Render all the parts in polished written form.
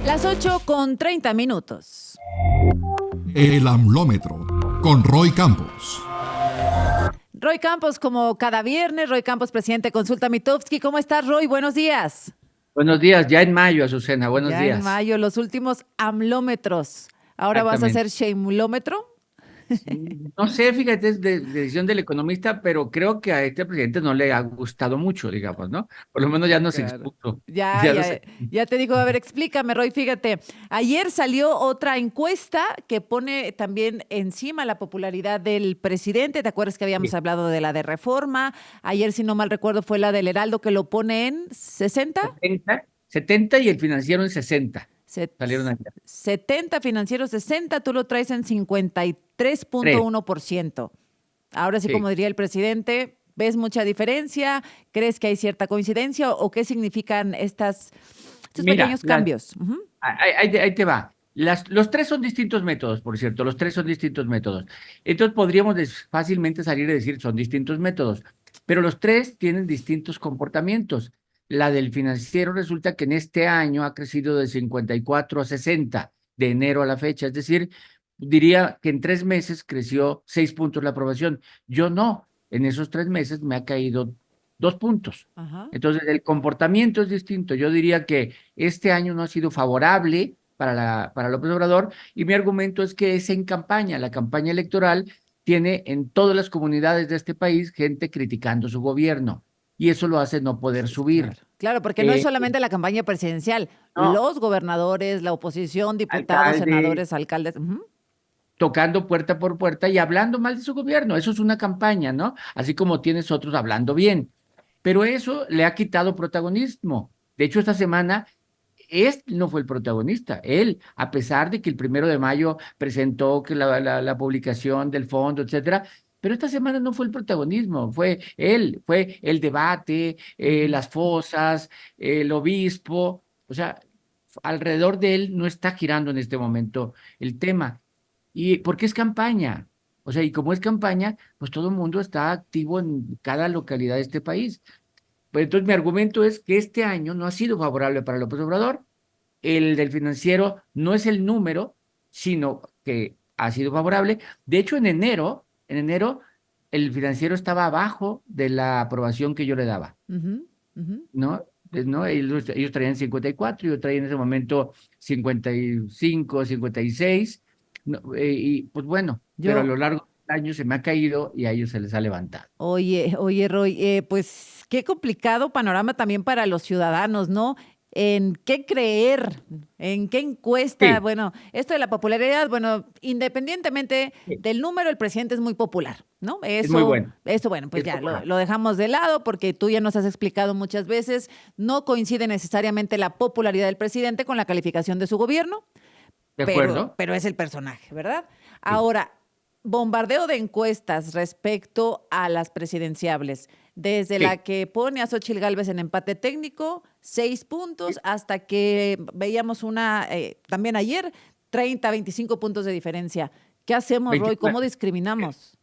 Las 8:30. El AMLómetro, con Roy Campos. Roy Campos, como cada viernes, Roy Campos, presidente de Consulta Mitofsky. ¿Cómo estás, Roy? Buenos días. Buenos días, ya en mayo, Azucena, buenos Ya en días. mayo, los últimos AMLómetros. ¿Ahora vas a Exactamente. hacer Shamelómetro? No sé, fíjate, es de decisión del economista, pero creo que a este presidente no le ha gustado mucho, digamos, ¿no? Por lo menos ya nos Claro. expuso. Ya, Ya nos... ya, ya te digo, a ver, explícame, Roy, fíjate. Ayer salió otra encuesta que pone también encima la popularidad del presidente. ¿Te acuerdas que habíamos Sí, hablado de la de Reforma? Ayer, si no mal recuerdo, fue la del Heraldo que lo pone en 60. 70 y el financiero en 60. Set- Salieron ayer. 70 financieros, 60, tú lo traes en 53.1%. Ahora sí, como Sí. diría el presidente, ¿ves mucha diferencia? ¿Crees que hay cierta coincidencia o qué significan estos Mira, pequeños cambios? Ujú. ahí te va. Los tres son distintos métodos, por cierto, los tres son distintos métodos. Entonces podríamos fácilmente salir a decir son distintos métodos, pero los tres tienen distintos comportamientos. La del financiero resulta que en este año ha crecido de 54 a 60 de enero a la fecha, es decir, diría que en 3 meses creció 6 puntos la aprobación. Yo no, en esos 3 meses me ha caído 2 puntos. Ajá. Entonces el comportamiento es distinto. Yo diría que este año no ha sido favorable para López Obrador, y mi argumento es que es en campaña. La campaña electoral tiene en todas las comunidades de este país gente criticando su gobierno, y eso lo hace no poder Claro. subir. Claro, porque no es Eh, solamente la campaña presidencial, no, los gobernadores, la oposición, diputados, alcalde, senadores, alcaldes. Ujú. tocando puerta por puerta y hablando mal de su gobierno. Eso es una campaña, ¿no? Así como tienes otros hablando bien. Pero eso le ha quitado protagonismo. De hecho, esta semana no fue el protagonista. Él, a pesar de que el 1 de mayo presentó que la publicación del fondo, etcétera, pero esta semana no fue el protagonismo, fue él, fue el debate, Ujú. las fosas, el obispo, o sea, alrededor de él no está girando en este momento el tema. Y porque es campaña. O sea, y como es campaña, pues todo el mundo está activo en cada localidad de este país. Pues entonces mi argumento es que este año no ha sido favorable para López Obrador. El del financiero no es el número, sino que ha sido favorable. De hecho, en enero, el financiero estaba abajo de la aprobación que yo le daba, Ujú. Ujú. ¿no? ¿No? Ellos traían 54, yo traía en ese momento 55, 56, no, y pues bueno, pero a Yo, lo largo del año se me ha caído y a ellos se les ha levantado. oye, Roy, pues qué complicado panorama también para los ciudadanos, ¿no? ¿En qué creer? ¿En qué encuesta? Sí, Bueno, esto de la popularidad, bueno, independientemente sí, del número, el presidente es muy popular, ¿no? es muy Eso, bueno, eso, bueno, pues es ya popular. lo dejamos de lado porque tú ya nos has explicado muchas veces, no coincide necesariamente la popularidad del presidente con la calificación de su gobierno, ¿De pero, acuerdo? pero es el personaje, ¿verdad? Sí. Ahora, bombardeo de encuestas respecto a las presidenciables, desde la Sí. que pone a Xochitl Gálvez en empate técnico, 6 puntos, hasta que veíamos una, también ayer, 30, 25 puntos de diferencia. ¿Qué hacemos, Roy? ¿Cómo 29. discriminamos?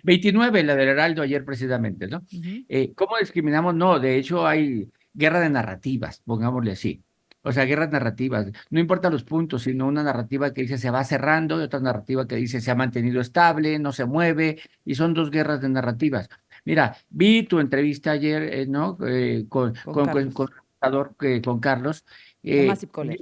29, la del Heraldo ayer precisamente, ¿no? Ujú. ¿Cómo discriminamos? No, de hecho hay guerra de narrativas, pongámosle así. O sea, guerras narrativas. No importa los puntos, sino una narrativa que dice se va cerrando y otra narrativa que dice se ha mantenido estable, no se mueve, y son dos guerras de narrativas. Mira, vi tu entrevista ayer, ¿no? Con, Con con, con, con, Carlos, con Carlos, de Massive yo, Caller.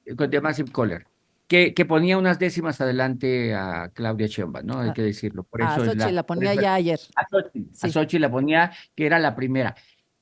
Ujú. con The Massive Caller, que ponía unas décimas adelante a Claudia Sheinbaum, ¿no? Hay A, que decirlo. Por a eso es Xochitl la, la por ponía eso ya ayer. a Sí. Xochitl la ponía que era la primera.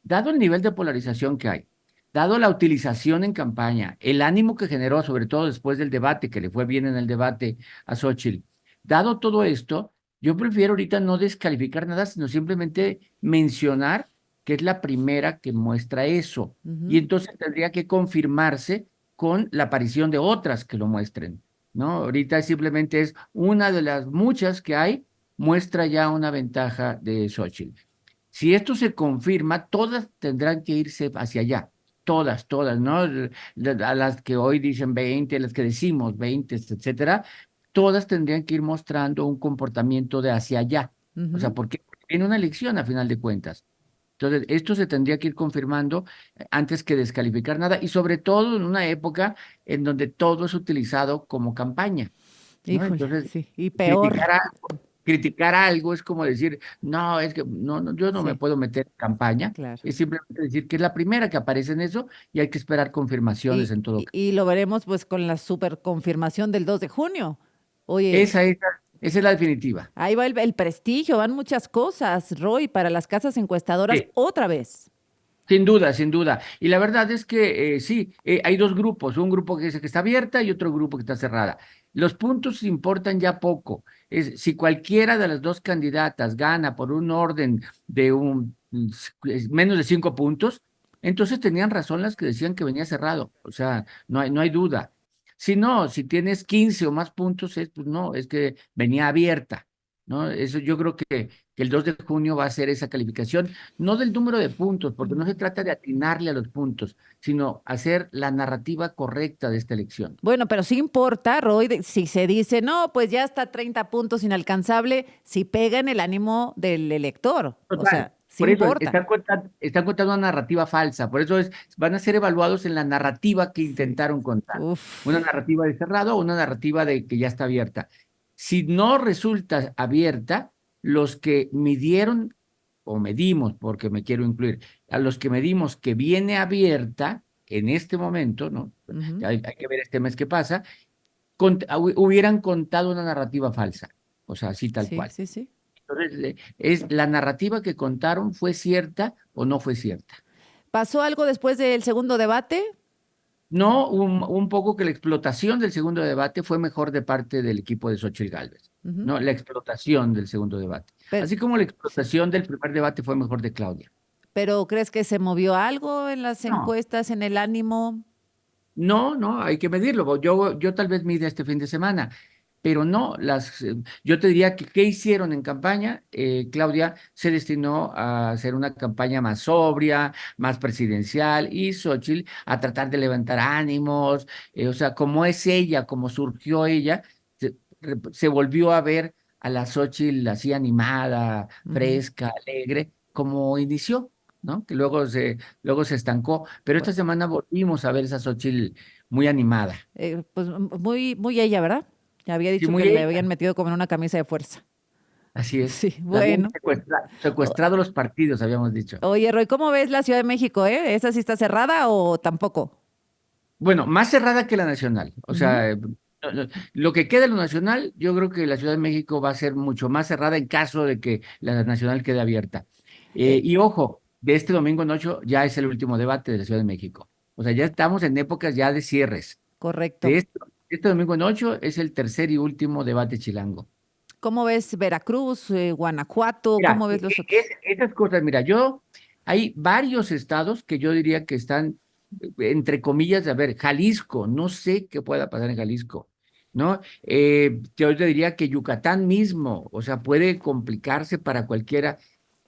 Dado el nivel de polarización que hay, dado la utilización en campaña, el ánimo que generó, sobre todo después del debate, que le fue bien en el debate a Xochitl, dado todo esto, yo prefiero ahorita no descalificar nada, sino simplemente mencionar que es la primera que muestra eso. Y Ujú. entonces tendría que confirmarse con la aparición de otras que lo muestren, ¿no? Ahorita simplemente es una de las muchas que hay, muestra ya una ventaja de Xochitl. Si esto se confirma, todas tendrán que irse hacia allá, todas, ¿no? A las que hoy dicen 20, las que decimos 20, etcétera, todas tendrían que ir mostrando un comportamiento de hacia allá. O sea, Ujú. porque viene una elección a final de cuentas. Entonces, esto se tendría que ir confirmando antes que descalificar nada y sobre todo en una época en donde todo es utilizado como campaña, ¿no? Híjole, Entonces, sí, y criticar, peor. criticar algo es como decir, no, es que no, yo no me Sí, puedo meter en campaña, claro. es simplemente decir que es la primera que aparece en eso y hay que esperar confirmaciones en todo caso. Y lo veremos pues con la super confirmación del 2 de junio. Oye, Esa, esa, esa es la definitiva. ahí va el prestigio, van muchas cosas, Roy, para las casas encuestadoras Sí. otra vez. Sin duda, sin duda. Y la verdad es que sí, hay dos grupos, un grupo que dice que está abierta y otro grupo que está cerrada. Los puntos importan ya poco. Si cualquiera de las dos candidatas gana por un orden de menos de 5 puntos, entonces tenían razón las que decían que venía cerrado. O sea, no hay duda. Si no, si tienes 15 o más puntos, pues no, es que venía abierta, ¿no? Eso yo creo que el 2 de junio va a ser esa calificación no del número de puntos, porque no se trata de atinarle a los puntos, sino hacer la narrativa correcta de esta elección. Bueno, pero sí importa, Roy, si se dice, no, pues ya está 30 puntos inalcanzable, si pega en el ánimo del elector. O Total. sea, sí Por eso importa. están contando una narrativa falsa, por eso van a ser evaluados en la narrativa que Sí. intentaron contar. Una Uf. narrativa de cerrado o una narrativa de que ya está abierta. Si no resulta abierta, los que midieron o medimos, porque me quiero incluir, a los que medimos que viene abierta en este momento, ¿no? Ujú. Hay que ver este mes qué pasa, hubieran contado una narrativa falsa, o sea, así tal Sí, cual. sí, sí. Entonces, es la narrativa que contaron, ¿fue cierta o no fue cierta? ¿Pasó algo después del segundo debate? No, un poco que la explotación del segundo debate fue mejor de parte del equipo de Xóchitl Gálvez, Ujú. ¿no? La explotación del segundo debate. Pero, Así como la sí. explotación del primer debate fue mejor de Claudia. ¿Pero crees que se movió algo en las No, encuestas, en el ánimo? no, hay que medirlo. Yo tal vez mide este fin de semana, pero no, yo te diría que ¿qué hicieron en campaña? Claudia se destinó a hacer una campaña más sobria, más presidencial, y Xóchitl a tratar de levantar ánimos, o sea, como es ella, como surgió ella, se volvió a ver a la Xóchitl así animada, Ujú. fresca, alegre, como inició, ¿no? Que luego se estancó, pero esta Bueno, semana volvimos a ver esa Xochitl muy animada. pues muy, muy ella, ¿verdad? Ya había Sí, dicho que muy le habían ella. metido como en una camisa de fuerza. Así es. Sí, La habían bueno. O- secuestrado los partidos, habíamos dicho. Oye, Roy, ¿cómo ves la Ciudad de México, eh? ¿Esa sí está cerrada o tampoco? Bueno, más cerrada que la nacional. O Ujú. sea, lo que queda de lo nacional, yo creo que la Ciudad de México va a ser mucho más cerrada en caso de que la nacional quede abierta. Eh, Y ojo, de este domingo en 8 ya es el último debate de la Ciudad de México. O sea, ya estamos en épocas ya de cierres. correcto. De este domingo en 8 es el tercer y último debate chilango. ¿Cómo ves Veracruz, Guanajuato? Mira, ¿Cómo ves los otros? esas cosas, mira, hay varios estados que yo diría que están, entre comillas, a ver, Jalisco, no sé qué pueda pasar en Jalisco, ¿no? Yo te diría que Yucatán mismo, o sea, puede complicarse para cualquiera.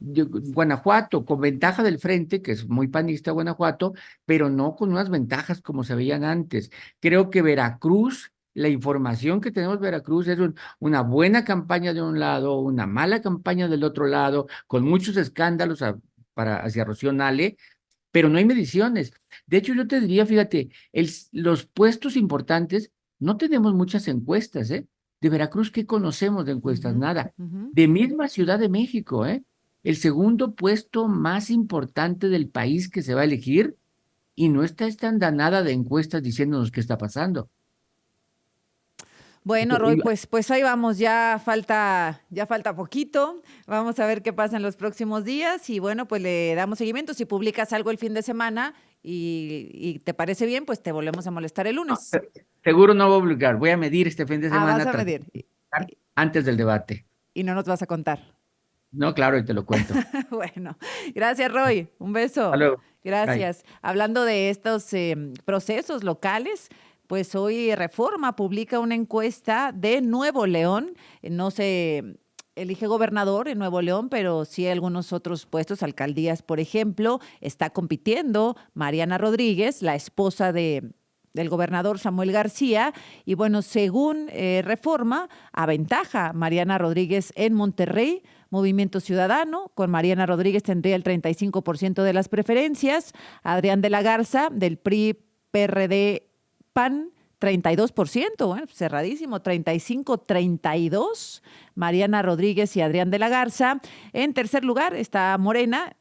Guanajuato, con ventaja del frente, que es muy panista Guanajuato, pero no con unas ventajas como se veían antes. Creo que Veracruz, la información que tenemos de Veracruz es una buena campaña de un lado, una mala campaña del otro lado, con muchos escándalos hacia Rocío Nale, pero no hay mediciones. De hecho, yo te diría, fíjate, los puestos importantes, no tenemos muchas encuestas, ¿eh? De Veracruz, ¿qué conocemos de encuestas? Ujú, Nada. ujú. De misma Ciudad de México, ¿eh? El segundo puesto más importante del país que se va a elegir y no está esta andanada de encuestas diciéndonos qué está pasando. Bueno, Roy, pues ahí vamos, ya falta poquito. Vamos a ver qué pasa en los próximos días y bueno, pues le damos seguimiento. Si publicas algo el fin de semana y te parece bien, pues te volvemos a molestar el No, lunes. seguro no voy a obligar, voy a medir este fin de Ah, vas semana a medir y- antes del debate. y no nos vas a contar. No, claro, y te lo cuento. Bueno, gracias, Roy. Un Hasta beso. luego. Bye. Gracias. Hablando de estos procesos locales, pues hoy Reforma publica una encuesta de Nuevo León. No se elige gobernador en Nuevo León, pero sí algunos otros puestos, alcaldías, por ejemplo. Está compitiendo Mariana Rodríguez, la esposa de del gobernador Samuel García. Y bueno, según Reforma, aventaja Mariana Rodríguez en Monterrey. Movimiento Ciudadano, con Mariana Rodríguez tendría el 35% de las preferencias. Adrián de la Garza, del PRI, PRD, PAN, 32%, cerradísimo, 35-32. Mariana Rodríguez y Adrián de la Garza. En tercer lugar está Morena,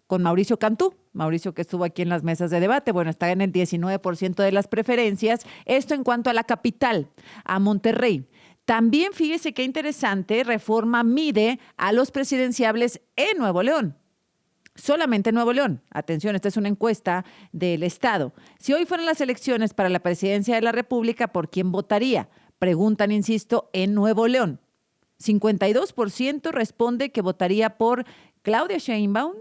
con Mauricio Cantú. Mauricio, que estuvo aquí en las mesas de debate, bueno, está en el 19% de las preferencias. Esto en cuanto a la capital, a Monterrey. También fíjese qué interesante, Reforma mide a los presidenciables en Nuevo León. Solamente en Nuevo León. Atención, esta es una encuesta del Estado. Si hoy fueran las elecciones para la presidencia de la República, ¿por quién votaría? Preguntan, insisto, en Nuevo León. 52% responde que votaría por Claudia Sheinbaum,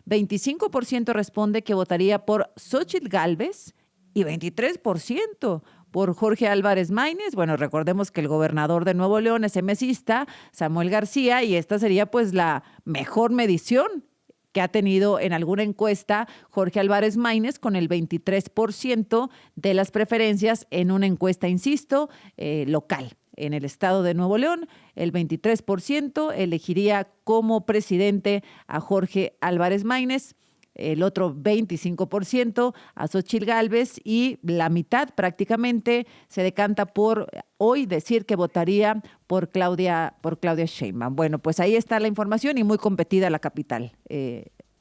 25% responde que votaría por Xóchitl Gálvez y 23% por Jorge Álvarez Maínez. Bueno, recordemos que el gobernador de Nuevo León es mesista, Samuel García, y esta sería pues la mejor medición que ha tenido en alguna encuesta Jorge Álvarez Maínez, con el 23% de las preferencias en una encuesta, insisto, local. En el estado de Nuevo León, el 23% elegiría como presidente a Jorge Álvarez Maínez, el otro 25% a Xóchitl Gálvez, y la mitad prácticamente se decanta por hoy decir que votaría por Claudia Sheinbaum. Bueno, pues ahí está la información, y muy competida la capital,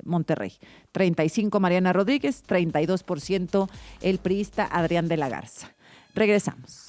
Monterrey. 35% Mariana Rodríguez, 32% el priista Adrián de la Garza. Regresamos.